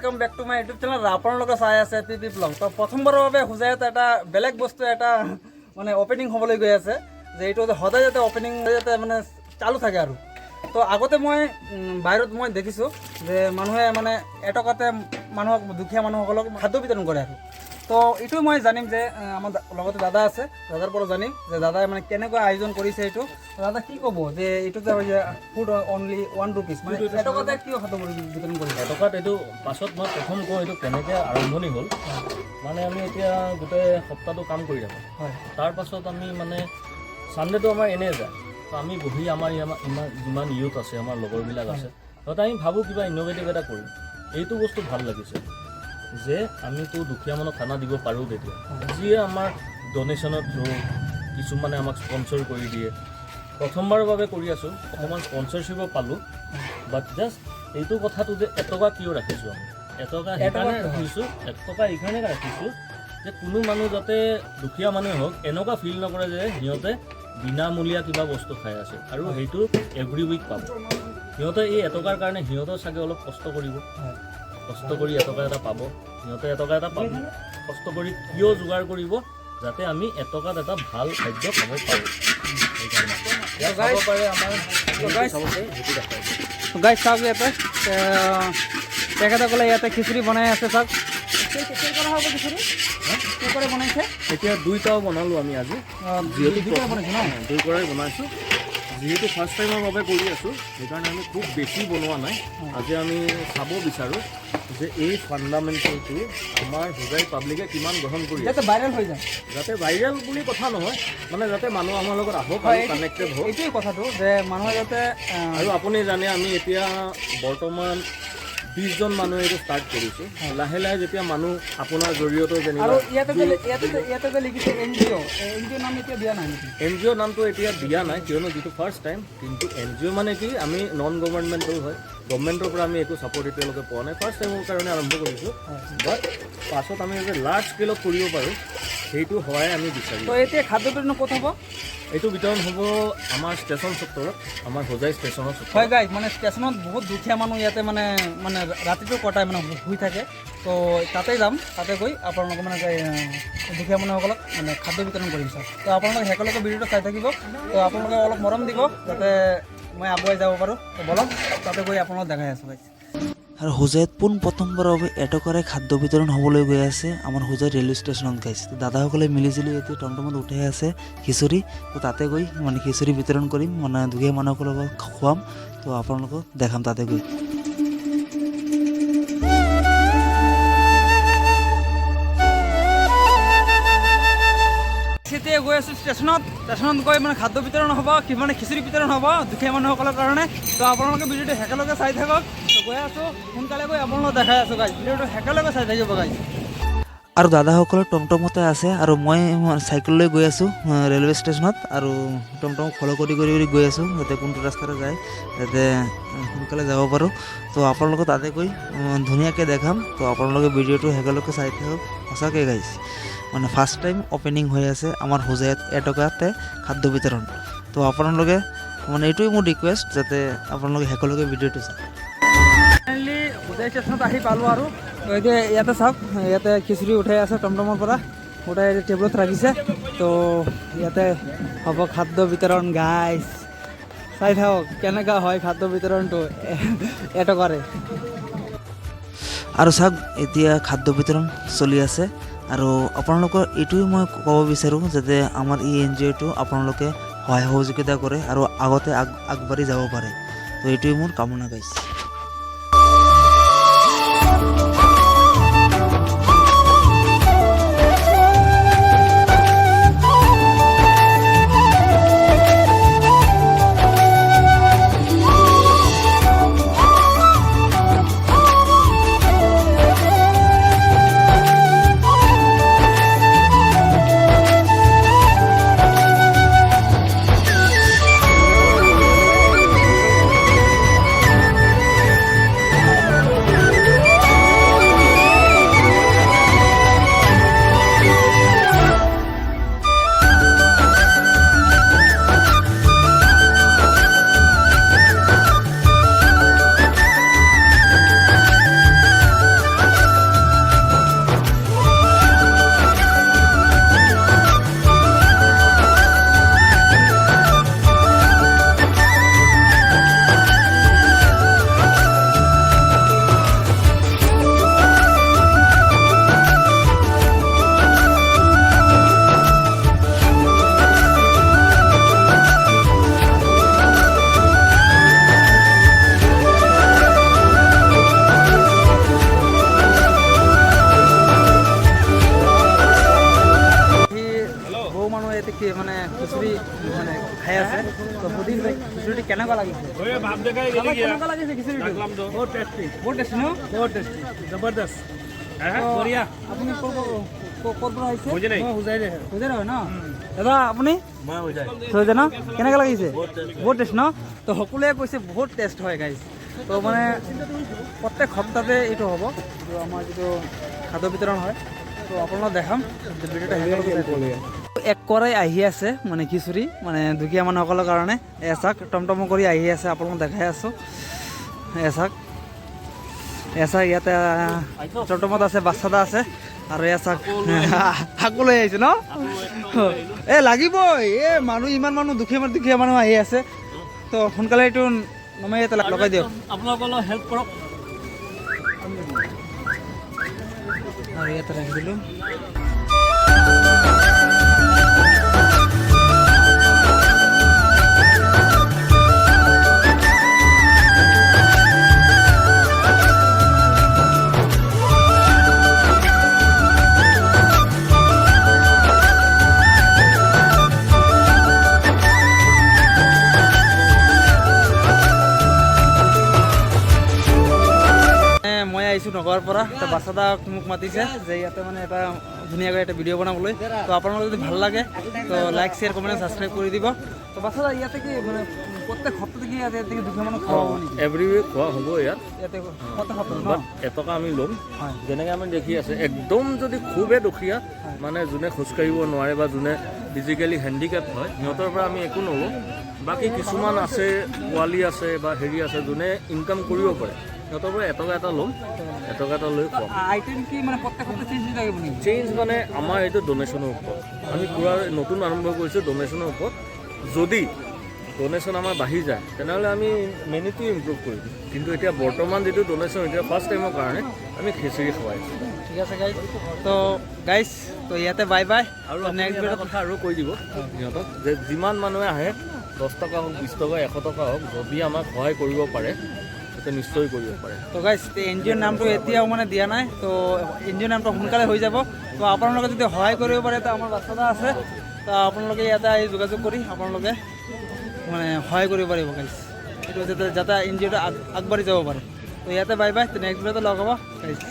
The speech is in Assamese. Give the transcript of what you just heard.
Welcome back to my YouTube channel. আপোনালোকে চাই আছে পিপি ব্লগ। তো প্ৰথমবাৰৰ বাবে হোজাইত এটা বেলেগ বস্তু এটা মানে অপেনিং হ'বলৈ গৈ আছে, যে এইটো সদায় যাতে অপেনিং যাতে মানে চালু থাকে আৰু। তো আগতে মই বাহিৰত মই দেখিছোঁ যে মানুহে মানে এটকাতে মানুহক দুখীয়া মানুহসকলক খাদ্য বিতৰণ কৰে আৰু। তো এইটো মই জানিম যে আমাৰ লগতে দাদা আছে, দাদাৰ পৰা জানিম যে দাদাই মানে কেনেকৈ আয়োজন কৰিছে এইটো। দাদা কি ক'ব যে এইটো যে ফুড অনলি 1 rupees মানে এটকাতে কিয় খাদ্য বিতৰণ কৰিছে? এটকাত এইটো পাছত মই প্ৰথম কওঁ এইটো কেনেকৈ আৰম্ভণি হ'ল। মানে আমি এতিয়া গোটেই সপ্তাহটো কাম কৰি থাকোঁ, তাৰ পাছত আমি মানে ছানডেটো আমাৰ এনেই যায়। তো আমি বহি আমাৰ যিমান ইউথ আছে, আমাৰ লগৰবিলাক আছে, সিহঁতে আমি ভাবোঁ কিবা ইন'ভেটিভ এটা কৰিম। এইটো বস্তু ভাল লাগিছে যে আমিতো দুখীয়া মানুহক খানা দিব পাৰোঁ। তেতিয়া যিয়ে আমাৰ ডনেশ্যনৰ থ্ৰু কিছুমানে আমাক স্পনচৰ কৰি দিয়ে। প্ৰথমবাৰৰ বাবে কৰি আছোঁ, অকণমান স্পনচৰশ্বিপো পালোঁ। বাট জাষ্ট এইটো কথাটো যে এটকা কিয় ৰাখিছোঁ, আমি এটকা সেইকাৰণে ৰাখিছোঁ, এটকা এইকাৰণে ৰাখিছোঁ যে কোনো মানুহ যাতে দুখীয়া মানুহে হওক এনেকুৱা ফিল নকৰে যে সিহঁতে বিনামূলীয়া কিবা বস্তু খাই আছে। আৰু সেইটো এভৰি উইক পাব। সিহঁতে এই এটকাৰ কাৰণে সিহঁতৰ চাগে অলপ কষ্ট কৰিব, কষ্ট কৰি এটকা এটা পাব। সিহঁতে এটকা এটা পাব, কষ্ট কৰি কিয় যোগাৰ কৰিব যাতে আমি এটকাত এটা ভাল খাদ্য খাব পাৰোঁ। সেইকাৰণে চাব পাৰে আমাৰ সেইটো দেখাই। গাইজ চাওক, ইয়াতে তেখেতসকলে ইয়াতে খিচিৰি বনাই আছে। চাওক কৰা হ'ব খিচিৰি কৰে বনাইছে। এতিয়া দুইটাও বনালোঁ আমি আজি, যিহেতু বনাইছোঁ ন, দুই কৰাই বনাইছোঁ। যিহেতু ফাৰ্ষ্ট টাইমৰ বাবে কৰি আছোঁ সেইকাৰণে আমি খুব বেছি বনোৱা নাই। আজি আমি চাব বিচাৰোঁ যে এই ফাণ্ডামেণ্টেলটো আমাৰ হোজাই পাব্লিকে কিমান গ্ৰহণ কৰি যাতে ভাইৰেল হৈ যায়। যাতে ভাইৰেল বুলি কথা নহয়, মানে যাতে মানুহ আমাৰ লগত আহক আৰু কানেক্টেড হওক। এইটোৱে কথাটো যে মানুহে যাতে আৰু আপুনি জানে আমি এতিয়া বৰ্তমান 20 জন মানুহে এইটো ষ্টাৰ্ট কৰিছোঁ। লাহে লাহে যেতিয়া মানুহ আপোনাৰ জৰিয়তে আৰু যেনিবা ইয়াতে যে লিখিছে NGO নাম এতিয়া দিয়া নাই নেকি? NGO নামটো এতিয়া দিয়া নাই, কিয়নো যিটো ফাৰ্ষ্ট টাইম। কিন্তু NGO মানে কি, আমি নন গভৰ্ণমেণ্টেল হয়, গভৰ্ণমেণ্টৰ পৰা আমি একো ছাপৰ্ট এতিয়ালৈকে পোৱা নাই। ফাৰ্ষ্ট টাইমৰ কাৰণে আৰম্ভ কৰিছোঁ। বাট পাছত আমি যাতে লাৰ্জ স্কেলত কৰিব পাৰোঁ সেইটো সহায় আমি বিচাৰিম। তো এতিয়া খাদ্যটো ক'ত হ'ব? এইটো বিতৰণ হ'ব আমাৰ ষ্টেচন চত্বৰত, আমাৰ হোজাই ষ্টেচনৰ চত্বৰত। হয় গাইজ, মানে ষ্টেচনত বহুত দুখীয়া মানুহ ইয়াতে মানে ৰাতিটো কটাই মানে শুই থাকে। তো তাতে যাম, তাতে গৈ আপোনালোকে মানে দুখীয়া মানুহসকলক মানে খাদ্য বিতৰণ কৰিম ছাৰ। তো আপোনালোকে একেলগে ভিডিঅ'টো চাই থাকিব। তো আপোনালোকে অলপ মৰম দিব যাতে মই আগুৱাই যাব পাৰোঁ। তো বলক তাতে গৈ আপোনালোক দেখাই আছোঁ গাইজ। আৰু হোজাইত পোনপ্ৰথমবাৰৰ বাবে এটকাৰে খাদ্য বিতৰণ হ'বলৈ গৈ আছে আমাৰ হোজাই ৰেলৱে ষ্টেচনত গাইছে। তো দাদাসকলে মিলিজুলি এতিয়া টমটমত উঠাই আছে খিচিৰি। তো তাতে গৈ মানে খিচিৰি বিতৰণ কৰিম, মানে দুখীয়া মানুহসকলক খুৱাম। তো আপোনালোকক দেখাম তাতে গৈ। এতিয়া গৈ আছোঁ ষ্টেচনত গৈ মানে খাদ্য বিতৰণ হ'ব, মানে খিচিৰি বিতৰণ হ'ব দুখীয়া মানুহসকলৰ কাৰণে। তো আপোনালোকে ভিডিঅ'টো একেলগে চাই থাকক। তো গৈ আছোঁ, সোনকালে গৈ আপোনালোকক দেখাই আছোঁ গাইজ। ভিডিঅ'টো একেলগে চাই থাকিব গাইজ। আৰু দাদাসকলৰ টমটমতে আছে আৰু মই চাইকেল লৈ গৈ আছোঁ ৰেলৱে ষ্টেচনত। আৰু টমটমক ফ'ল' কৰি গৈ আছোঁ যাতে কোনটো ৰাস্তাৰে যায়, যাতে সোনকালে যাব পাৰোঁ। তো আপোনালোকক তাতে গৈ ধুনীয়াকৈ দেখাম। তো আপোনালোকে ভিডিঅ'টো একেলগে চাই থাকক। সঁচাকৈ গাইজ, মানে ফাৰ্ষ্ট টাইম অপেনিং হৈ আছে আমাৰ হোজাইত এটকাতে খাদ্য বিতৰণ। তো আপোনালোকে মানে এইটোৱে মোৰ ৰিকুৱেষ্ট যাতে আপোনালোকে একেলগে ভিডিঅ'টো চায়। ফাইনেলি হোজাই ষ্টেচনত আহি পালোঁ আৰু। তো এতিয়া ইয়াতে চাওক, ইয়াতে খিচিৰি উঠাই আছে টমটমৰ পৰা, উঠাই টেবুলত ৰাখিছে। তো ইয়াতে হ'ব খাদ্য বিতৰণ গাইজ। চাই থাকক কেনেকুৱা হয় খাদ্য বিতৰণটো এটকাৰে। আৰু চাওক এতিয়া খাদ্য বিতৰণ চলি আছে। আৰু আপোনালোকৰ এইটোৱে মই ক'ব বিচাৰোঁ যাতে আমাৰ এই NGOটো আপোনালোকে সহায় সহযোগিতা কৰে আৰু আগতে আগবাঢ়ি যাব পাৰে। তো এইটোৱে মোৰ কামনা গাইছে। মানে খিচুৰি মানে খাই আছে তো সুধিম যে খিচুৰিটো কেনেকুৱা লাগিছে কেনেকুৱা লাগিছে খিচুৰিটো বহুত টেষ্টি ন বহুত টেষ্টি জবৰদস্ত বঢ়িয়া আপুনি ক'ৰ পৰা আহিছে হুজাইৰে হয় ন দাদা আপুনি হৈ ন কেনেকুৱা লাগিছে বহুত টেষ্ট ন তো সকলোৱে কৈছে বহুত টেষ্ট হয় গাইজ তো মানে প্ৰত্যেক সপ্তাহতে এইটো হ'ব যিটো আমাৰ যিটো খাদ্য বিতৰণ হয় তো আপোনালোকক দেখাম ভিডিঅ'টো এক কৰাই আহি আছে মানে খিচুৰি মানে দুখীয়া মানুহসকলৰ কাৰণে এচাক টমটম কৰি আহি আছে আপোনালোকক দেখাই আছোঁ এচাক ইয়াতে টমটমত আছে বাচ্চাদা আছে আৰু এচাক আকৌ লৈ আহিছে ন লাগিবই মানুহ ইমান মানুহ দুখীয়া মানুহ আহি আছে তো সোনকালে এইটো নমাই ইয়াতে লগাই দিয়ক আপোনালোকৰ হেল্প কৰক আৰু ইয়াতে ৰাখি দিলোঁ মই আহিছোঁ নগৰৰ পৰা তো বাচ্চাদা মোক মাতিছে যে ইয়াতে মানে এটা ধুনীয়াকৈ এটা ভিডিঅ' বনাবলৈ তো আপোনালোকৰ যদি ভাল লাগে তো লাইক শ্বেয়াৰ কমেণ্ট ছাবস্ক্ৰাইব কৰি দিব তো বাচ্চাদা ইয়াতে কি মানে প্ৰত্যেক সপ্তাহতে কি ইয়াতে দুখীয়া মানুহ খোৱা হ'ব নেকি এভৰি উইক খোৱা হ'ব ইয়াতে প্ৰত্যেক সপ্তাহ ন এটকা আমি ল'ম যেনেকৈ আমি দেখি আছে একদম যদি খুবেই দুখীয়া মানে যোনে খোজকাঢ়িব নোৱাৰে বা যোনে ফিজিকেলি হেণ্ডিকেপ হয় সিহঁতৰ পৰা আমি একো নলওঁ বাকী কিছুমান আছে পোৱালি আছে বা হেৰি আছে যোনে ইনকাম কৰিব পাৰে সিহঁতৰ পৰা এটকা এটা ল'ম এটকা এটা লৈ খুৱাম আইটেম কি মানে প্ৰত্যেক সপ্তাহ চেঞ্জ হৈ থাকিব নেকি চেঞ্জ মানে আমাৰ এইটো ডনেশ্যনৰ ওপৰত আমি পূৰা নতুন আৰম্ভ কৰিছোঁ ডনেশ্যনৰ ওপৰত যদি ডনেশ্যন আমাৰ বাঢ়ি যায় তেনেহ'লে আমি মেনুটো ইমপ্ৰুভ কৰি দিম কিন্তু এতিয়া বৰ্তমান যিটো ডনেশ্যন এতিয়া ফাৰ্ষ্ট টাইমৰ কাৰণে আমি খিচিৰি খুৱাইছোঁ ঠিক আছে গাইজ তো গাইজ তো ইয়াতে বাই বাই আৰু নেক্সট এটা কথা আৰু কৈ দিব সিহঁতক যে যিমান মানুহে আহে 10 টকা হওক 20 টকা 100 টকা হওক যদি আমাক সহায় কৰিব পাৰে তেতিয়া নিশ্চয় কৰিব পাৰে তো গাইজ এন জি অ'ৰ নামটো এতিয়াও মানে দিয়া নাই তো এন জি অ'ৰ নামটো সোনকালে হৈ যাব তো আপোনালোকে যদি সহায় কৰিব পাৰে তো আমাৰ বাচ্চাদা আছে তো আপোনালোকে ইয়াতে আহি যোগাযোগ কৰি আপোনালোকে মানে সহায় কৰিব পাৰিব গাইজ এইটো যাতে এন জি অ'টো আগবাঢ়ি যাব পাৰে তো ইয়াতে বাই বাই তো নেক্সট ভিডিঅ'তে লগ হ'ব গাইজ